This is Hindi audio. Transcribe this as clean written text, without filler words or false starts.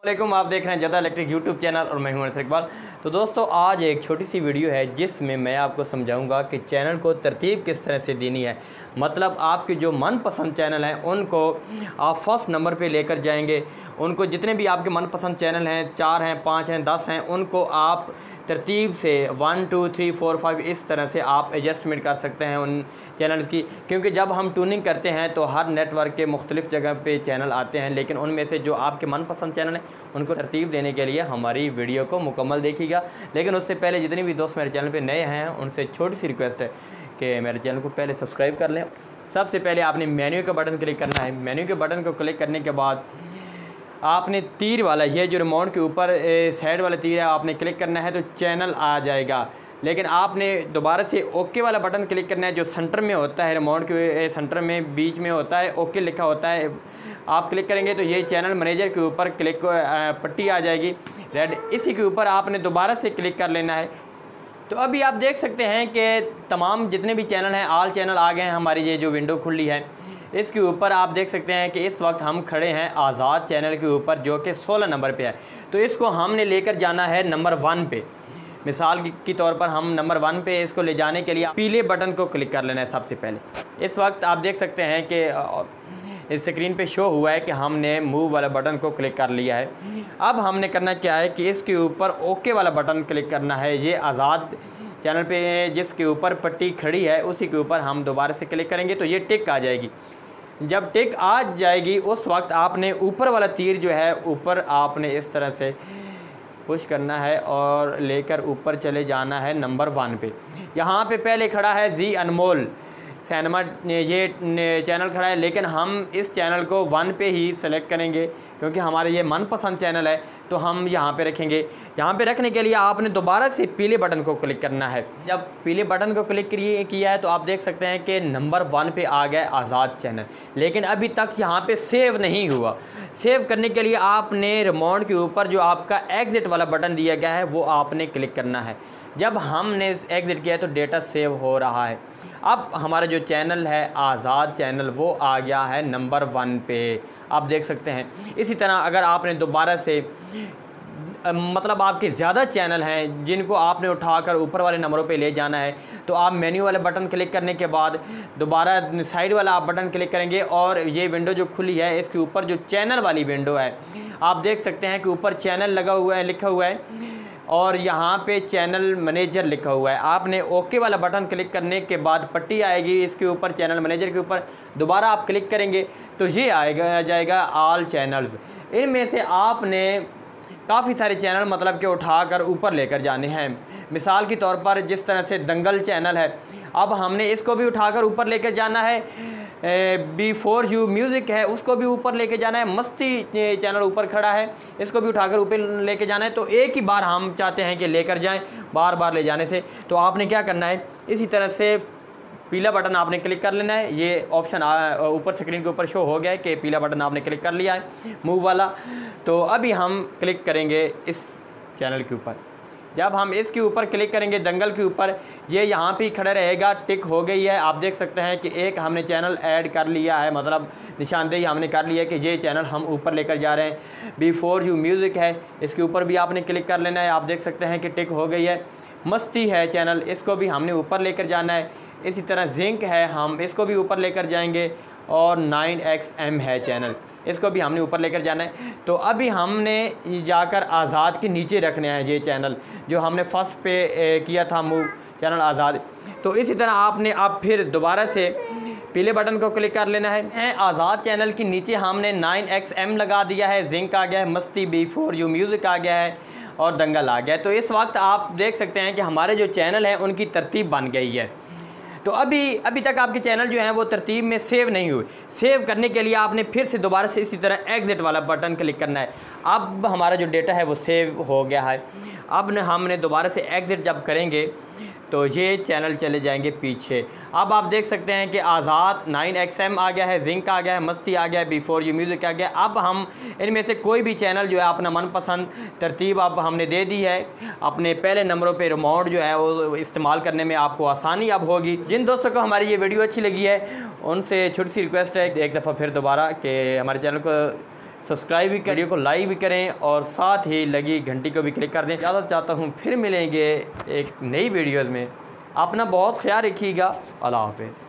वालेकुम, आप देख रहे हैं ज़्यादा इलेक्ट्रिक यूट्यूब चैनल और मैं हूं अनसर इकबाल। तो दोस्तों, आज एक छोटी सी वीडियो है जिसमें मैं आपको समझाऊंगा कि चैनल को तरतीब किस तरह से देनी है। मतलब आपके जो मनपसंद चैनल हैं उनको आप फर्स्ट नंबर पे लेकर जाएंगे। उनको जितने भी आपके मनपसंद चैनल हैं, 4 हैं, 5 हैं, 10 हैं, उनको आप तरतीब से 1 2 3 4 5 इस तरह से आप एडजस्टमेंट कर सकते हैं उन चैनल्स की। क्योंकि जब हम ट्यूनिंग करते हैं तो हर नेटवर्क के मुख्तलिफ़ जगह पे चैनल आते हैं, लेकिन उनमें से जो आपके मनपसंद चैनल हैं उनको तरतीब देने के लिए हमारी वीडियो को मुकम्मल देखिएगा। लेकिन उससे पहले जितने भी दोस्त मेरे चैनल पर नए हैं उनसे छोटी सी रिक्वेस्ट है कि मेरे चैनल को पहले सब्सक्राइब कर लें। सबसे पहले आपने मेन्यू का बटन क्लिक करना है। मेन्यू के बटन को क्लिक करने के बाद आपने तीर वाला, ये जो रिमोट के ऊपर साइड वाला तीर है, आपने क्लिक करना है तो चैनल आ जाएगा। लेकिन आपने दोबारा से ओके वाला बटन क्लिक करना है जो सेंटर में होता है, रिमोट के सेंटर में बीच में होता है, ओके लिखा होता है। आप क्लिक करेंगे तो ये चैनल मैनेजर के ऊपर क्लिक पट्टी आ जाएगी रेड। इसी के ऊपर आपने दोबारा से क्लिक कर लेना है। तो अभी आप देख सकते हैं कि तमाम जितने भी चैनल हैं ऑल चैनल आ गए हैं। हमारी ये जो विंडो खुली है इसके ऊपर आप देख सकते हैं कि इस वक्त हम खड़े हैं आज़ाद चैनल के ऊपर जो कि 16 नंबर पे है। तो इसको हमने लेकर जाना है नंबर 1 पे। मिसाल की तौर पर हम नंबर 1 पे इसको ले जाने के लिए पीले बटन को क्लिक कर लेना है सबसे पहले। इस वक्त आप देख सकते हैं कि इस स्क्रीन पे शो हुआ है कि हमने मूव वाला बटन को क्लिक कर लिया है। अब हमने करना क्या है कि इसके ऊपर ओके वाला बटन क्लिक करना है। ये आज़ाद चैनल पे जिसके ऊपर पट्टी खड़ी है उसी के ऊपर हम दोबारा से क्लिक करेंगे तो ये टिक आ जाएगी। जब टिक आ जाएगी उस वक्त आपने ऊपर वाला तीर जो है ऊपर आपने इस तरह से पुश करना है और लेकर ऊपर चले जाना है नंबर 1 पे। यहाँ पे पहले खड़ा है जी अनमोल सिनेमा, ये चैनल खड़ा है, लेकिन हम इस चैनल को 1 पे ही सेलेक्ट करेंगे क्योंकि हमारे ये मनपसंद चैनल है। तो हम यहाँ पे रखेंगे। यहाँ पे रखने के लिए आपने दोबारा से पीले बटन को क्लिक करना है। जब पीले बटन को क्लिक किया है तो आप देख सकते हैं कि नंबर 1 पे आ गया आज़ाद चैनल, लेकिन अभी तक यहाँ पे सेव नहीं हुआ। सेव करने के लिए आपने रिमोट के ऊपर जो आपका एग्ज़िट वाला बटन दिया गया है वो आपने क्लिक करना है। जब हमने एग्ज़िट किया है तो डेटा सेव हो रहा है। अब हमारा जो चैनल है आज़ाद चैनल वो आ गया है नंबर 1 पे, आप देख सकते हैं। इसी तरह अगर आपने दोबारा से मतलब आपके ज़्यादा चैनल हैं जिनको आपने उठाकर ऊपर वाले नंबरों पे ले जाना है तो आप मेन्यू वाले बटन क्लिक करने के बाद दोबारा साइड वाला आप बटन क्लिक करेंगे और ये विंडो जो खुली है इसके ऊपर जो चैनल वाली विंडो है आप देख सकते हैं कि ऊपर चैनल लगा हुआ है, लिखा हुआ है और यहाँ पे चैनल मैनेजर लिखा हुआ है। आपने ओके वाला बटन क्लिक करने के बाद पट्टी आएगी इसके ऊपर चैनल मैनेजर के ऊपर, दोबारा आप क्लिक करेंगे तो ये आ जाएगा ऑल चैनल्स। इनमें से आपने काफ़ी सारे चैनल मतलब कि उठाकर ऊपर लेकर जाने हैं। मिसाल के तौर पर जिस तरह से दंगल चैनल है, अब हमने इसको भी उठाकर ऊपर लेकर जाना है। बिफोर यू म्यूज़िक है उसको भी ऊपर लेके जाना है। मस्ती चैनल ऊपर खड़ा है इसको भी उठाकर ऊपर लेके जाना है। तो एक ही बार हम चाहते हैं कि लेकर जाएं, बार बार ले जाने से तो आपने क्या करना है, इसी तरह से पीला बटन आपने क्लिक कर लेना है। ये ऑप्शन ऊपर स्क्रीन के ऊपर शो हो गया है कि पीला बटन आपने क्लिक कर लिया है मूव वाला। तो अभी हम क्लिक करेंगे इस चैनल के ऊपर। जब हम इसके ऊपर क्लिक करेंगे दंगल के ऊपर, ये यहाँ पे खड़ा रहेगा, टिक हो गई है। आप देख सकते हैं कि एक हमने चैनल ऐड कर लिया है, मतलब निशानदेही हमने कर लिया है कि ये चैनल हम ऊपर लेकर जा रहे हैं। बिफोर यू म्यूज़िक है इसके ऊपर भी आपने क्लिक कर लेना है। आप देख सकते हैं कि टिक हो गई है। मस्ती है चैनल, इसको भी हमने ऊपर लेकर जाना है। इसी तरह जिंक है, हम इसको भी ऊपर लेकर जाएंगे। और 9XM है चैनल, इसको भी हमने ऊपर लेकर जाना है। तो अभी हमने जाकर आज़ाद के नीचे रखने हैं ये चैनल जो हमने फर्स्ट पे किया था मूव चैनल आज़ाद। तो इसी तरह आपने अब फिर दोबारा से पीले बटन को क्लिक कर लेना है। आज़ाद चैनल के नीचे हमने 9XM लगा दिया है, जिंक आ गया है, मस्ती बिफोर यू म्यूज़िक आ गया है और दंगल आ गया है। तो इस वक्त आप देख सकते हैं कि हमारे जो चैनल हैं उनकी तरतीब बन गई है। तो अभी तक आपके चैनल जो हैं वो तरतीब में सेव नहीं हुए। सेव करने के लिए आपने फिर से दोबारा से इसी तरह एग्ज़िट वाला बटन क्लिक करना है। अब हमारा जो डेटा है वो सेव हो गया है। अब हमने दोबारा से एग्ज़िट जब करेंगे तो ये चैनल चले जाएंगे पीछे। अब आप देख सकते हैं कि आज़ाद 9XM आ गया है, जिंक आ गया है, मस्ती आ गया है, बिफोर यू म्यूज़िक आ गया। अब हम इनमें से कोई भी चैनल जो है अपना मनपसंद तरतीब अब हमने दे दी है। अपने पहले नंबरों पे रिमोट जो है वो इस्तेमाल करने में आपको आसानी अब होगी। जिन दोस्तों को हमारी ये वीडियो अच्छी लगी है उनसे छोटी सी रिक्वेस्ट है एक दफ़ा फिर दोबारा कि हमारे चैनल को सब्सक्राइब भी वीडियो को लाइक भी करें और साथ ही लगी घंटी को भी क्लिक कर दें। ज़्यादा चाहता हूँ फिर मिलेंगे एक नई वीडियोज़ में। अपना बहुत ख्याल रखिएगा। अल्लाह हाफ़िज़।